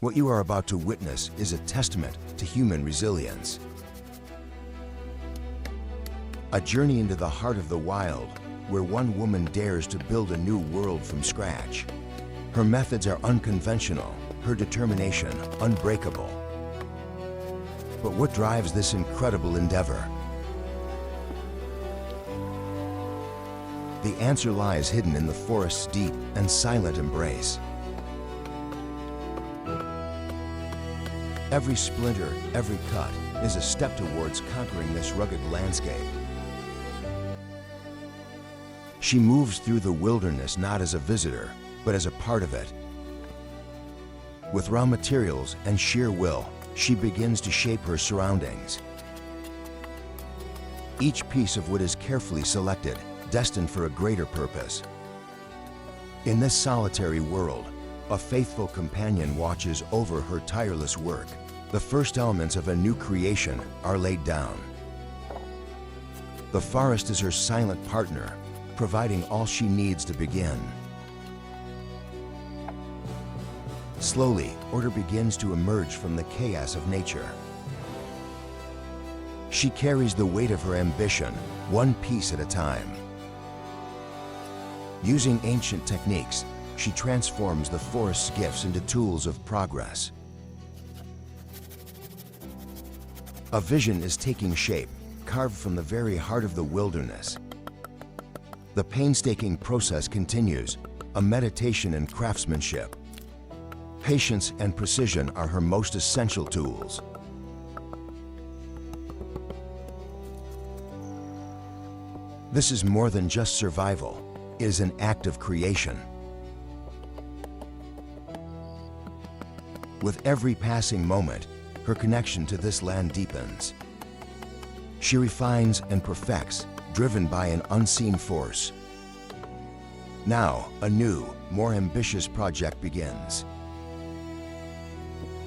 What you are about to witness is a testament to human resilience. A journey into the heart of the wild, where one woman dares to build a new world from scratch. Her methods are unconventional, her determination unbreakable. But what drives this incredible endeavor? The answer lies hidden in the forest's deep and silent embrace. Every splinter, every cut, is a step towards conquering this rugged landscape. She moves through the wilderness not as a visitor, but as a part of it. With raw materials and sheer will, she begins to shape her surroundings. Each piece of wood is carefully selected, destined for a greater purpose. In this solitary world, a faithful companion watches over her tireless work. The first elements of a new creation are laid down. The forest is her silent partner, providing all she needs to begin. Slowly, order begins to emerge from the chaos of nature. She carries the weight of her ambition, one piece at a time. Using ancient techniques, she transforms the forest's gifts into tools of progress. A vision is taking shape, carved from the very heart of the wilderness. The painstaking process continues, a meditation in craftsmanship. Patience and precision are her most essential tools. This is more than just survival. It is an act of creation. With every passing moment, her connection to this land deepens. She refines and perfects, driven by an unseen force. Now, a new, more ambitious project begins.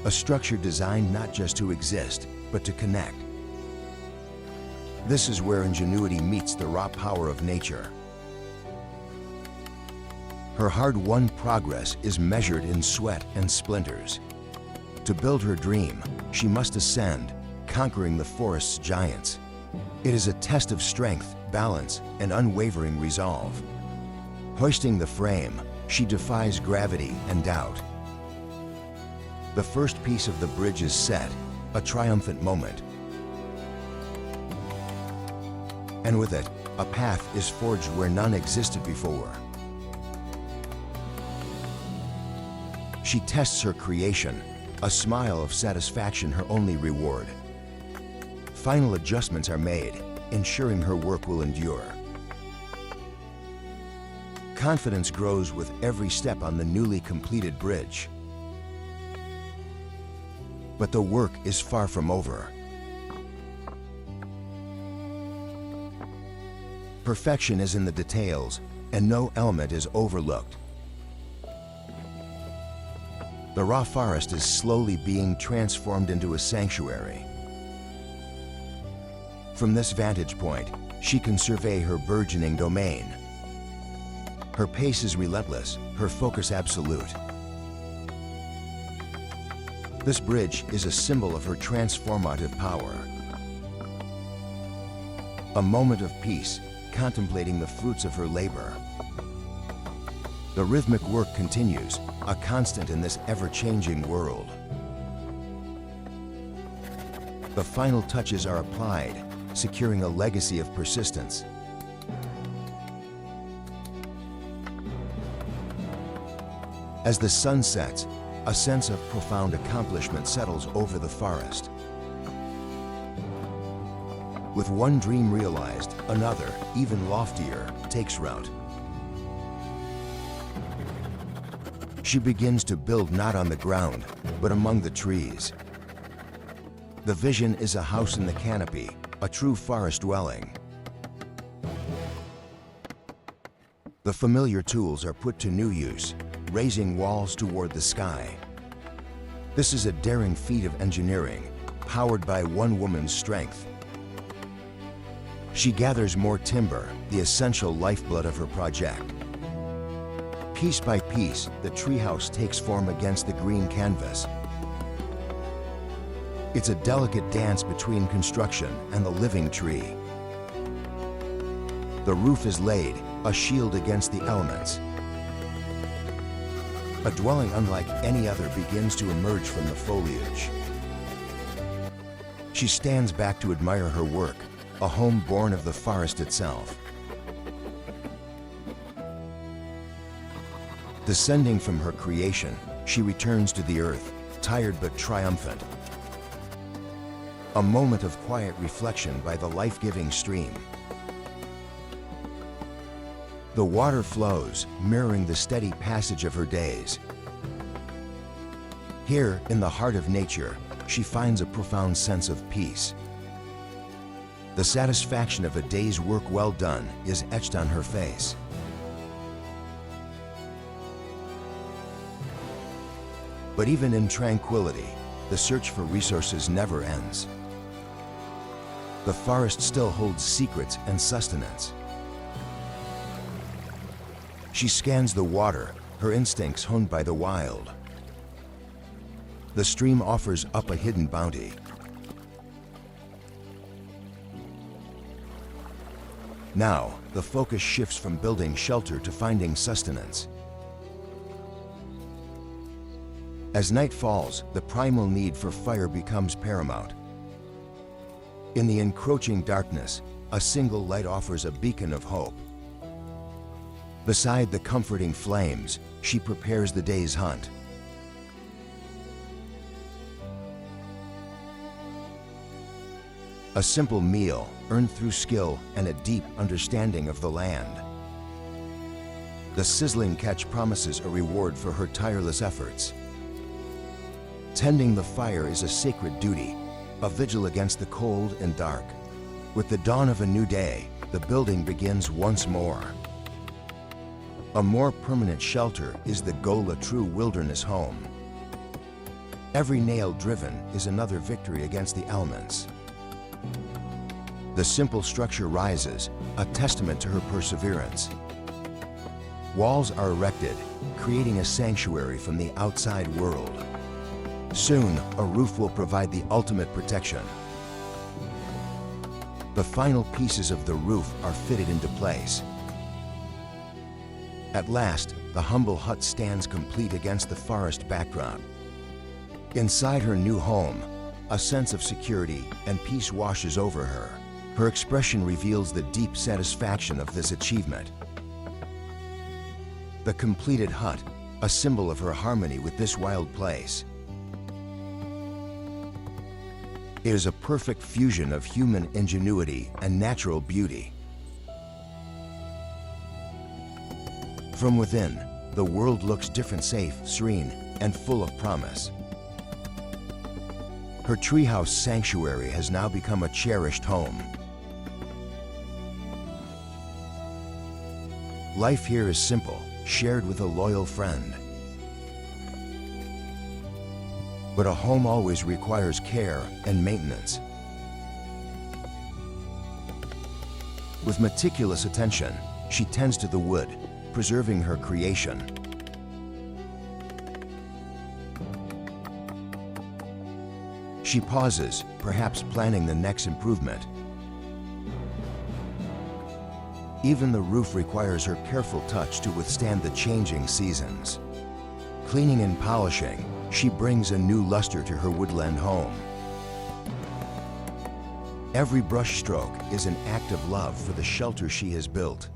A structure designed not just to exist, but to connect. This is where ingenuity meets the raw power of nature. Her hard-won progress is measured in sweat and splinters. To build her dream, she must ascend, conquering the forest's giants. It is a test of strength, balance, and unwavering resolve. Hoisting the frame, she defies gravity and doubt. The first piece of the bridge is set, a triumphant moment. And with it, a path is forged where none existed before. She tests her creation, a smile of satisfaction her only reward. Final adjustments are made, ensuring her work will endure. Confidence grows with every step on the newly completed bridge. But the work is far from over. Perfection is in the details, and no element is overlooked. The raw forest is slowly being transformed into a sanctuary. From this vantage point, she can survey her burgeoning domain. Her pace is relentless, her focus absolute. This bridge is a symbol of her transformative power. A moment of peace, contemplating the fruits of her labor. The rhythmic work continues, a constant in this ever-changing world. The final touches are applied, securing a legacy of persistence. As the sun sets, a sense of profound accomplishment settles over the forest. With one dream realized, another, even loftier, takes root. She begins to build not on the ground, but among the trees. The vision is a house in the canopy, a true forest dwelling. The familiar tools are put to new use, raising walls toward the sky. This is a daring feat of engineering, powered by one woman's strength. She gathers more timber, the essential lifeblood of her project. Piece by piece, the treehouse takes form against the green canvas, It's a delicate dance between construction and the living tree. The roof is laid, a shield against the elements. A dwelling unlike any other begins to emerge from the foliage. She stands back to admire her work, a home born of the forest itself. Descending from her creation, she returns to the earth, tired but triumphant. A moment of quiet reflection by the life-giving stream. The water flows, mirroring the steady passage of her days. Here, in the heart of nature, she finds a profound sense of peace. The satisfaction of a day's work well done is etched on her face. But even in tranquility, the search for resources never ends. The forest still holds secrets and sustenance. She scans the water, her instincts honed by the wild. The stream offers up a hidden bounty. Now, the focus shifts from building shelter to finding sustenance. As night falls, the primal need for fire becomes paramount. In the encroaching darkness, a single light offers a beacon of hope. Beside the comforting flames, she prepares the day's hunt. A simple meal earned through skill and a deep understanding of the land. The sizzling catch promises a reward for her tireless efforts. Tending the fire is a sacred duty, a vigil against the cold and dark. With the dawn of a new day, the building begins once more. A more permanent shelter is the goal, a true wilderness home. Every nail driven is another victory against the elements. The simple structure rises, a testament to her perseverance. Walls are erected, creating a sanctuary from the outside world. Soon, a roof will provide the ultimate protection. The final pieces of the roof are fitted into place. At last, the humble hut stands complete against the forest background. Inside her new home, a sense of security and peace washes over her. Her expression reveals the deep satisfaction of this achievement. The completed hut, a symbol of her harmony with this wild place. It is a perfect fusion of human ingenuity and natural beauty. From within, the world looks different, safe, serene, and full of promise. Her treehouse sanctuary has now become a cherished home. Life here is simple, shared with a loyal friend. But a home always requires care and maintenance. With meticulous attention, she tends to the wood, preserving her creation. She pauses, perhaps planning the next improvement. Even the roof requires her careful touch to withstand the changing seasons. Cleaning and polishing, she brings a new luster to her woodland home. Every brushstroke is an act of love for the shelter she has built.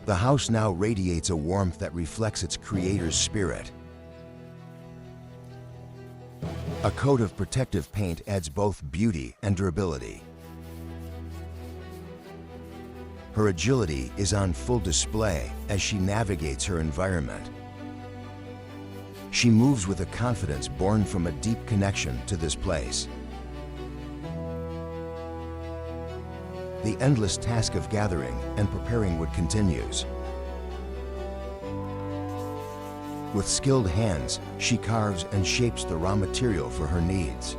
The house now radiates a warmth that reflects its creator's spirit. A coat of protective paint adds both beauty and durability. Her agility is on full display as she navigates her environment. She moves with a confidence born from a deep connection to this place. The endless task of gathering and preparing wood continues. With skilled hands, she carves and shapes the raw material for her needs.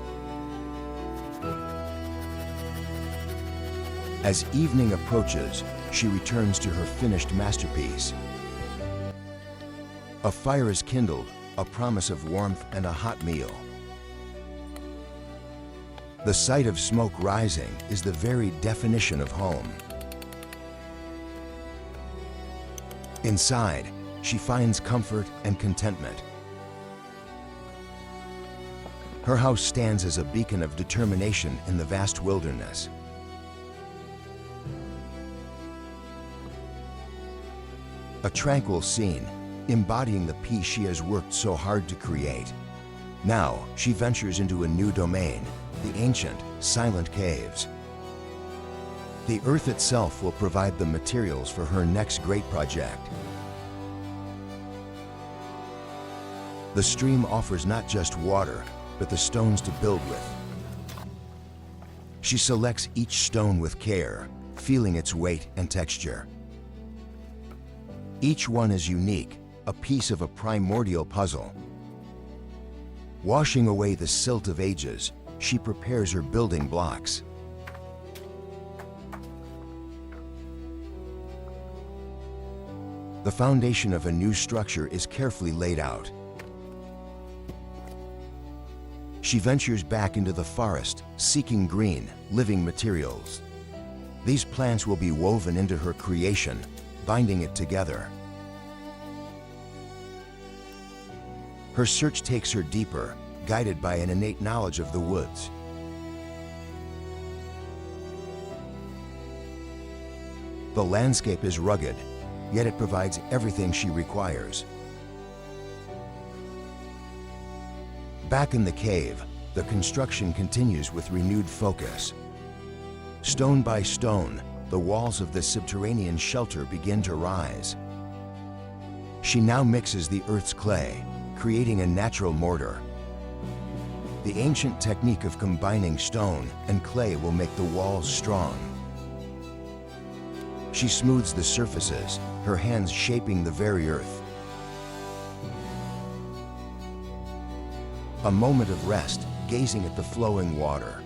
As evening approaches, she returns to her finished masterpiece. A fire is kindled, a promise of warmth and a hot meal. The sight of smoke rising is the very definition of home. Inside, she finds comfort and contentment. Her house stands as a beacon of determination in the vast wilderness. A tranquil scene, embodying the peace she has worked so hard to create. Now, she ventures into a new domain, the ancient, silent caves. The earth itself will provide the materials for her next great project. The stream offers not just water, but the stones to build with. She selects each stone with care, feeling its weight and texture. Each one is unique, a piece of a primordial puzzle. Washing away the silt of ages, she prepares her building blocks. The foundation of a new structure is carefully laid out. She ventures back into the forest, seeking green, living materials. These plants will be woven into her creation, binding it together. Her search takes her deeper, guided by an innate knowledge of the woods. The landscape is rugged, yet it provides everything she requires. Back in the cave, the construction continues with renewed focus. Stone by stone, the walls of this subterranean shelter begin to rise. She now mixes the earth's clay, creating a natural mortar. The ancient technique of combining stone and clay will make the walls strong. She smooths the surfaces, her hands shaping the very earth. A moment of rest, gazing at the flowing water.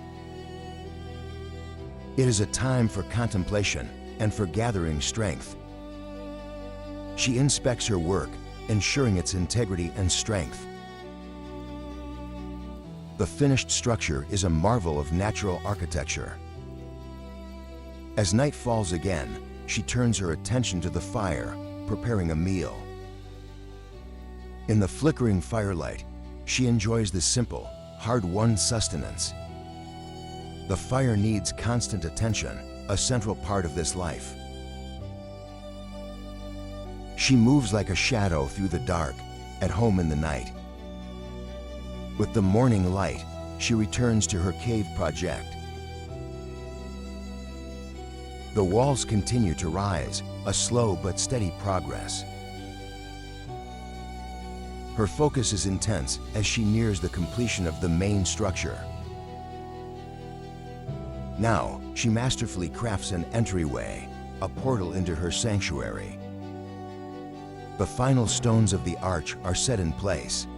It is a time for contemplation and for gathering strength. She inspects her work, ensuring its integrity and strength. The finished structure is a marvel of natural architecture. As night falls again, she turns her attention to the fire, preparing a meal. In the flickering firelight, she enjoys the simple, hard-won sustenance. The fire needs constant attention, a central part of this life. She moves like a shadow through the dark, at home in the night. With the morning light, she returns to her cave project. The walls continue to rise, a slow but steady progress. Her focus is intense as she nears the completion of the main structure. Now, she masterfully crafts an entryway, a portal into her sanctuary. The final stones of the arch are set in place.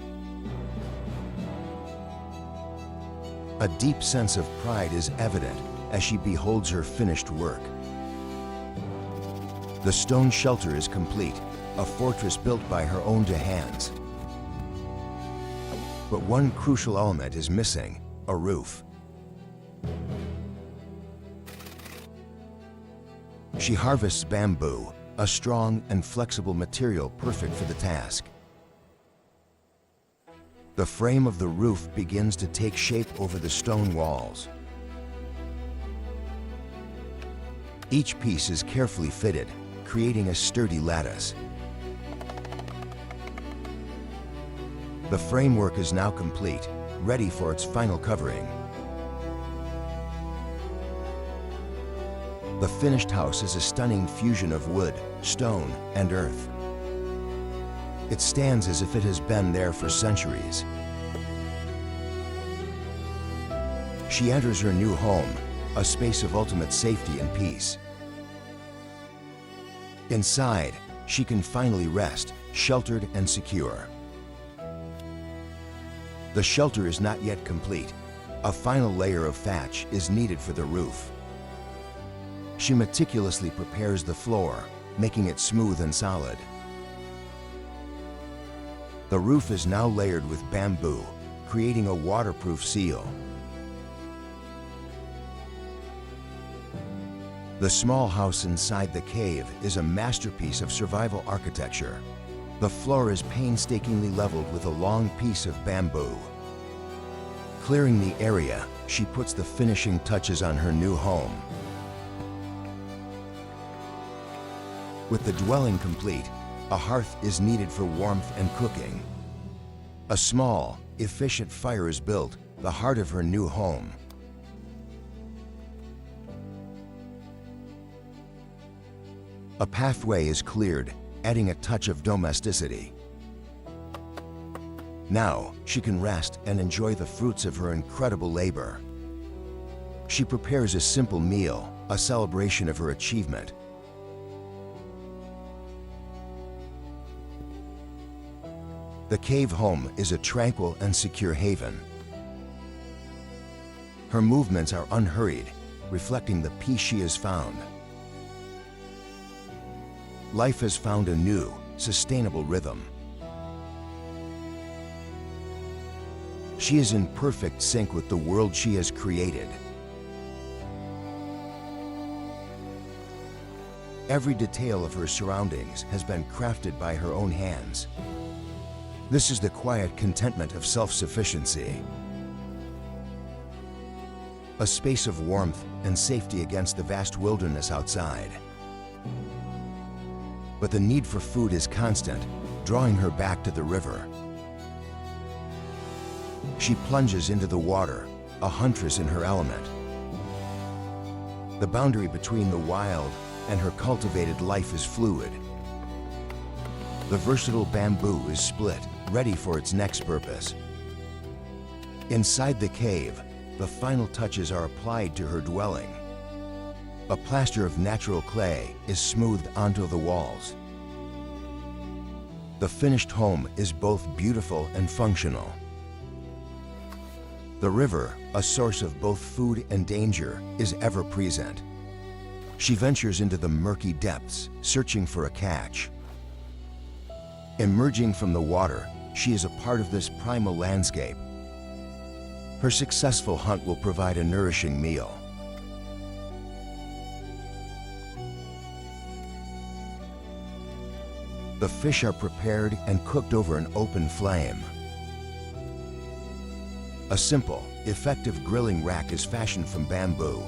A deep sense of pride is evident as she beholds her finished work. The stone shelter is complete, a fortress built by her own hands. But one crucial element is missing, a roof. She harvests bamboo, a strong and flexible material perfect for the task. The frame of the roof begins to take shape over the stone walls. Each piece is carefully fitted, creating a sturdy lattice. The framework is now complete, ready for its final covering. The finished house is a stunning fusion of wood, stone, and earth. It stands as if it has been there for centuries. She enters her new home, a space of ultimate safety and peace. Inside, she can finally rest, sheltered and secure. The shelter is not yet complete. A final layer of thatch is needed for the roof. She meticulously prepares the floor, making it smooth and solid. The roof is now layered with bamboo, creating a waterproof seal. The small house inside the cave is a masterpiece of survival architecture. The floor is painstakingly leveled with a long piece of bamboo. Clearing the area, she puts the finishing touches on her new home. With the dwelling complete, a hearth is needed for warmth and cooking. A small, efficient fire is built, the heart of her new home. A pathway is cleared, adding a touch of domesticity. Now, she can rest and enjoy the fruits of her incredible labor. She prepares a simple meal, a celebration of her achievement. The cave home is a tranquil and secure haven. Her movements are unhurried, reflecting the peace she has found. Life has found a new, sustainable rhythm. She is in perfect sync with the world she has created. Every detail of her surroundings has been crafted by her own hands. This is the quiet contentment of self-sufficiency. A space of warmth and safety against the vast wilderness outside. But the need for food is constant, drawing her back to the river. She plunges into the water, a huntress in her element. The boundary between the wild and her cultivated life is fluid. The versatile bamboo is split, ready for its next purpose. Inside the cave, the final touches are applied to her dwelling. A plaster of natural clay is smoothed onto the walls. The finished home is both beautiful and functional. The river, a source of both food and danger, is ever present. She ventures into the murky depths, searching for a catch. Emerging from the water, she is a part of this primal landscape. Her successful hunt will provide a nourishing meal. The fish are prepared and cooked over an open flame. A simple, effective grilling rack is fashioned from bamboo.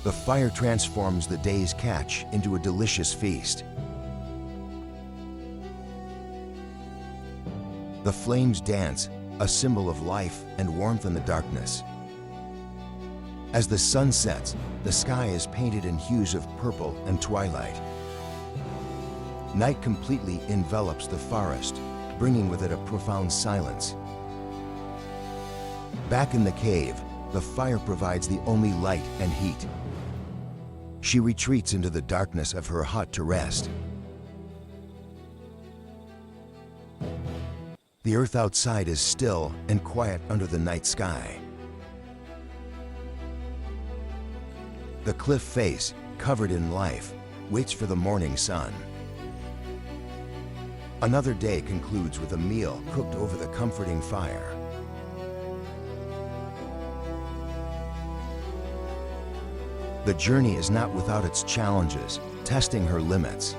The fire transforms the day's catch into a delicious feast. The flames dance, a symbol of life and warmth in the darkness. As the sun sets, the sky is painted in hues of purple and twilight. Night completely envelops the forest, bringing with it a profound silence. Back in the cave, the fire provides the only light and heat. She retreats into the darkness of her hut to rest. The earth outside is still and quiet under the night sky. The cliff face, covered in life, waits for the morning sun. Another day concludes with a meal cooked over the comforting fire. The journey is not without its challenges, testing her limits.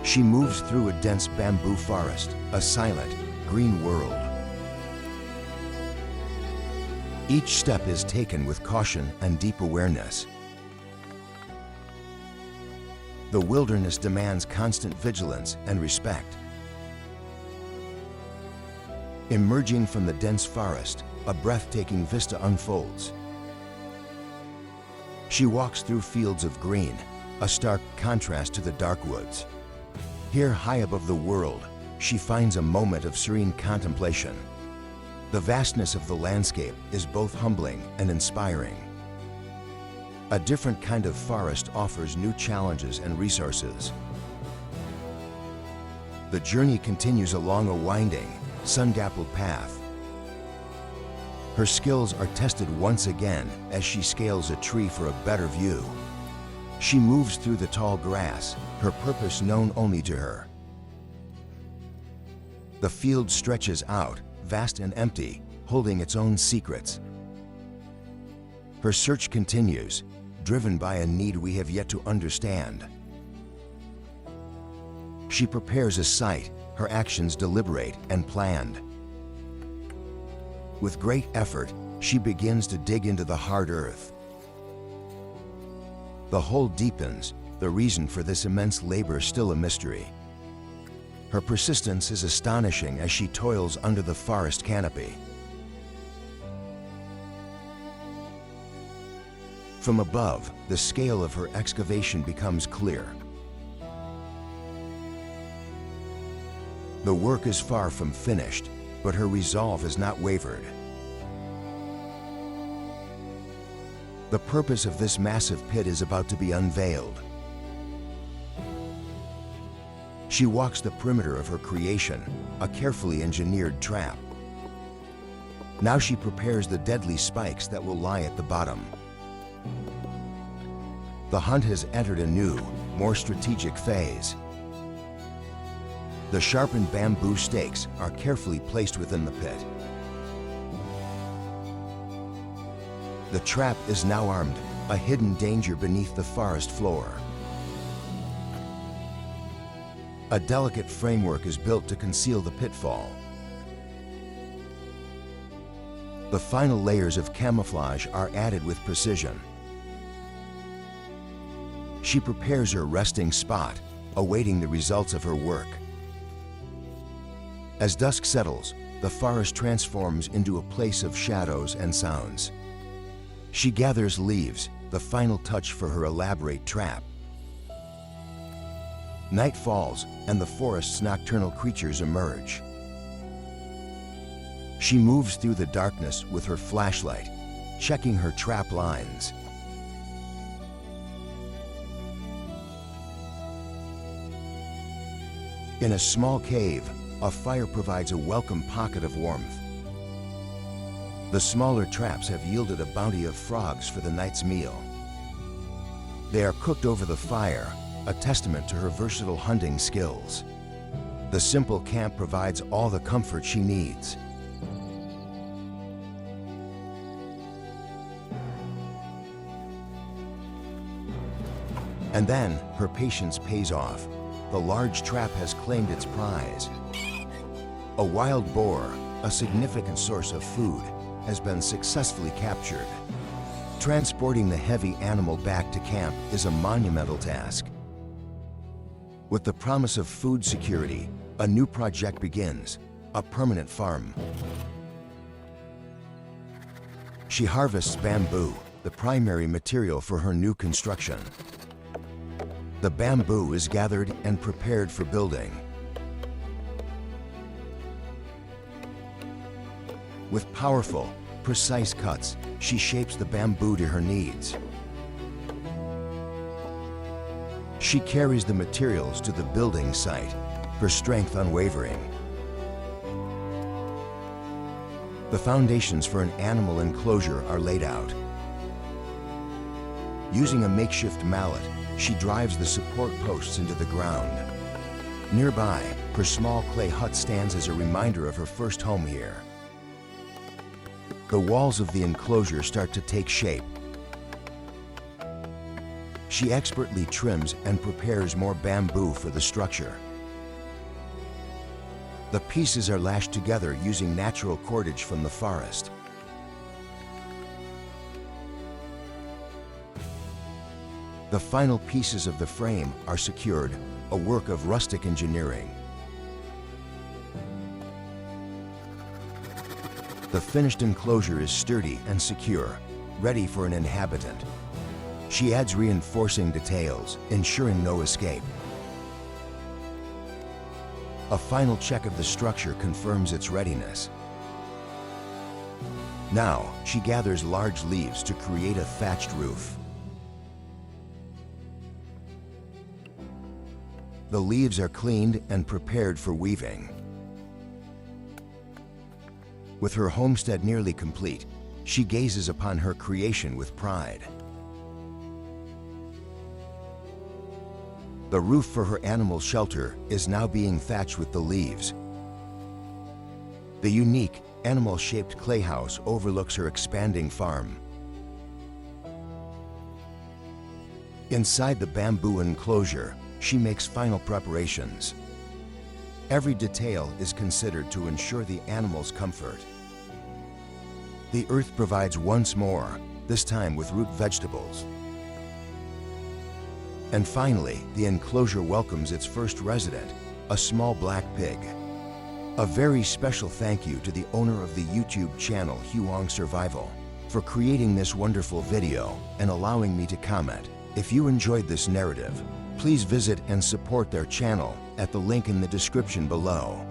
She moves through a dense bamboo forest, a silent, green world. Each step is taken with caution and deep awareness. The wilderness demands constant vigilance and respect. Emerging from the dense forest, a breathtaking vista unfolds. She walks through fields of green, a stark contrast to the dark woods. Here, high above the world, she finds a moment of serene contemplation. The vastness of the landscape is both humbling and inspiring. A different kind of forest offers new challenges and resources. The journey continues along a winding, sun-dappled path. Her skills are tested once again as she scales a tree for a better view. She moves through the tall grass, her purpose known only to her. The field stretches out, vast and empty, holding its own secrets. Her search continues, driven by a need we have yet to understand. She prepares a site, her actions deliberate and planned. With great effort, she begins to dig into the hard earth. The hole deepens, the reason for this immense labor still a mystery. Her persistence is astonishing as she toils under the forest canopy. From above, the scale of her excavation becomes clear. The work is far from finished, but her resolve has not wavered. The purpose of this massive pit is about to be unveiled. She walks the perimeter of her creation, a carefully engineered trap. Now she prepares the deadly spikes that will lie at the bottom. The hunt has entered a new, more strategic phase. The sharpened bamboo stakes are carefully placed within the pit. The trap is now armed, a hidden danger beneath the forest floor. A delicate framework is built to conceal the pitfall. The final layers of camouflage are added with precision. She prepares her resting spot, awaiting the results of her work. As dusk settles, the forest transforms into a place of shadows and sounds. She gathers leaves, the final touch for her elaborate trap. Night falls, and the forest's nocturnal creatures emerge. She moves through the darkness with her flashlight, checking her trap lines. In a small cave, a fire provides a welcome pocket of warmth. The smaller traps have yielded a bounty of frogs for the night's meal. They are cooked over the fire, a testament to her versatile hunting skills. The simple camp provides all the comfort she needs. And then, her patience pays off. The large trap has claimed its prize. A wild boar, a significant source of food, has been successfully captured. Transporting the heavy animal back to camp is a monumental task. With the promise of food security, a new project begins, a permanent farm. She harvests bamboo, the primary material for her new construction. The bamboo is gathered and prepared for building. With powerful, precise cuts, she shapes the bamboo to her needs. She carries the materials to the building site, her strength unwavering. The foundations for an animal enclosure are laid out. Using a makeshift mallet, she drives the support posts into the ground. Nearby, her small clay hut stands as a reminder of her first home here. The walls of the enclosure start to take shape. She expertly trims and prepares more bamboo for the structure. The pieces are lashed together using natural cordage from the forest. The final pieces of the frame are secured, a work of rustic engineering. The finished enclosure is sturdy and secure, ready for an inhabitant. She adds reinforcing details, ensuring no escape. A final check of the structure confirms its readiness. Now, she gathers large leaves to create a thatched roof. The leaves are cleaned and prepared for weaving. With her homestead nearly complete, she gazes upon her creation with pride. The roof for her animal shelter is now being thatched with the leaves. The unique, animal-shaped clay house overlooks her expanding farm. Inside the bamboo enclosure, she makes final preparations. Every detail is considered to ensure the animal's comfort. The earth provides once more, this time with root vegetables. And finally, the enclosure welcomes its first resident, a small black pig. A very special thank you to the owner of the YouTube channel Huang Survival for creating this wonderful video and allowing me to comment. If you enjoyed this narrative, please visit and support their channel at the link in the description below.